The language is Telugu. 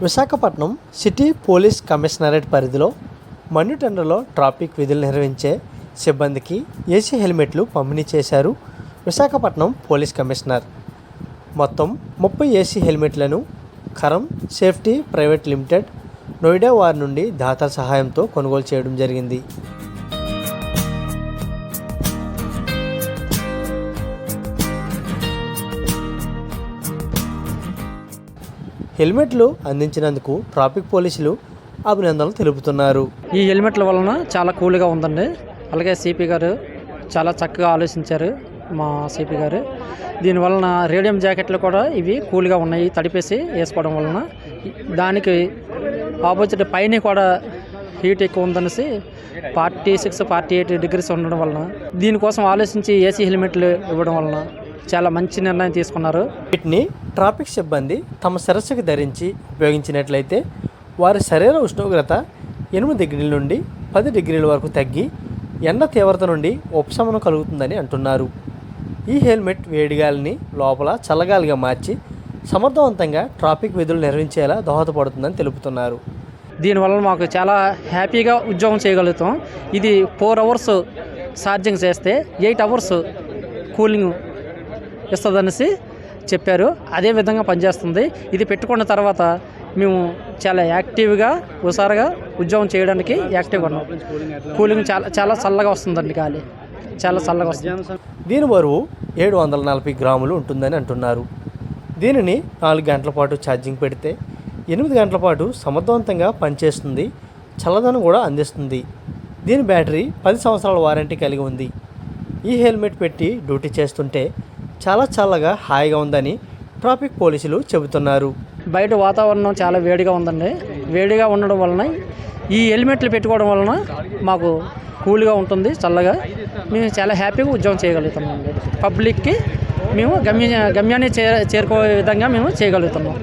విశాఖపట్నం సిటీ పోలీస్ కమిషనరేట్ పరిధిలో మన్యుటెండర్లో ట్రాఫిక్ విధులు నిర్వహించే సిబ్బందికి ఏసీ హెల్మెట్లు పంపిణీ చేశారు విశాఖపట్నం పోలీస్ కమిషనర్. మొత్తం 30 ఏసీ హెల్మెట్లను కరం సేఫ్టీ ప్రైవేట్ లిమిటెడ్ నోయిడా వారి నుండి దాతల సహాయంతో కొనుగోలు చేయడం జరిగింది. హెల్మెట్లు అందించినందుకు ట్రాఫిక్ పోలీసులు అభినందనలు తెలుపుతున్నారు. ఈ హెల్మెట్ల వలన చాలా కూల్గా ఉందండి. అలాగే సిపి గారు చాలా చక్కగా ఆలోచించారు. మా సిపి గారు దీనివలన రేడియం జాకెట్లు కూడా ఇవి కూల్గా ఉన్నాయి. తడిపేసి వేసుకోవడం వలన దానికి ఆపోజిట్ పైన కూడా హీట్ ఎక్కువ ఉందనేసి 46, 48 డిగ్రీస్ ఉండడం వలన దీనికోసం ఆలోచించి ఏసీ హెల్మెట్లు ఇవ్వడం వలన చాలా మంచి నిర్ణయం తీసుకున్నారు. వీటిని ట్రాఫిక్ సిబ్బంది తమ శిరస్సుకు ధరించి ఉపయోగించినట్లయితే వారి శరీర ఉష్ణోగ్రత 8 డిగ్రీల నుండి 10 డిగ్రీల వరకు తగ్గి ఎండ తీవ్రత నుండి ఉపశమనం కలుగుతుందని అంటున్నారు. ఈ హెల్మెట్ వేడిగాలిని లోపల చల్లగాలిగా మార్చి సమర్థవంతంగా ట్రాఫిక్ విధులు నిర్వహించేలా దోహదపడుతుందని తెలుపుతున్నారు. దీనివల్ల మాకు చాలా హ్యాపీగా ఉద్యోగం చేయగలుగుతాం. ఇది 4 అవర్స్ ఛార్జింగ్ చేస్తే 8 అవర్స్ కూలింగ్ ఇస్తుందనేసి చెప్పారు. అదే విధంగా పనిచేస్తుంది. ఇది పెట్టుకున్న తర్వాత మేము చాలా యాక్టివ్గా హుషారుగా ఉద్యోగం చేయడానికి యాక్టివ్గా ఉన్నాం. కూలింగ్ చాలా చల్లగా వస్తుందండి. గాలి చాలా చల్లగా వస్తుంది. దీని బరువు 740 గ్రాములు ఉంటుందని అంటున్నారు. దీనిని 4 గంటల పాటు ఛార్జింగ్ పెడితే 8 గంటల పాటు సమర్థవంతంగా పనిచేస్తుంది. చల్లదనం కూడా అందిస్తుంది. దీని బ్యాటరీ 10 సంవత్సరాల వారంటీ కలిగి ఉంది. ఈ హెల్మెట్ పెట్టి డ్యూటీ చేస్తుంటే చాలా చల్లగా హాయిగా ఉందని ట్రాఫిక్ పోలీసులు చెబుతున్నారు. బయట వాతావరణం చాలా వేడిగా ఉందండి. వేడిగా ఉండడం వలన ఈ హెల్మెట్లు పెట్టుకోవడం వలన మాకు కూల్గా ఉంటుంది, చల్లగా. మేము చాలా హ్యాపీగా ఉద్యోగం చేయగలుగుతున్నాం. పబ్లిక్కి మేము గమ్యాన్ని చేరుకోే విధంగా మేము చేయగలుగుతున్నాం.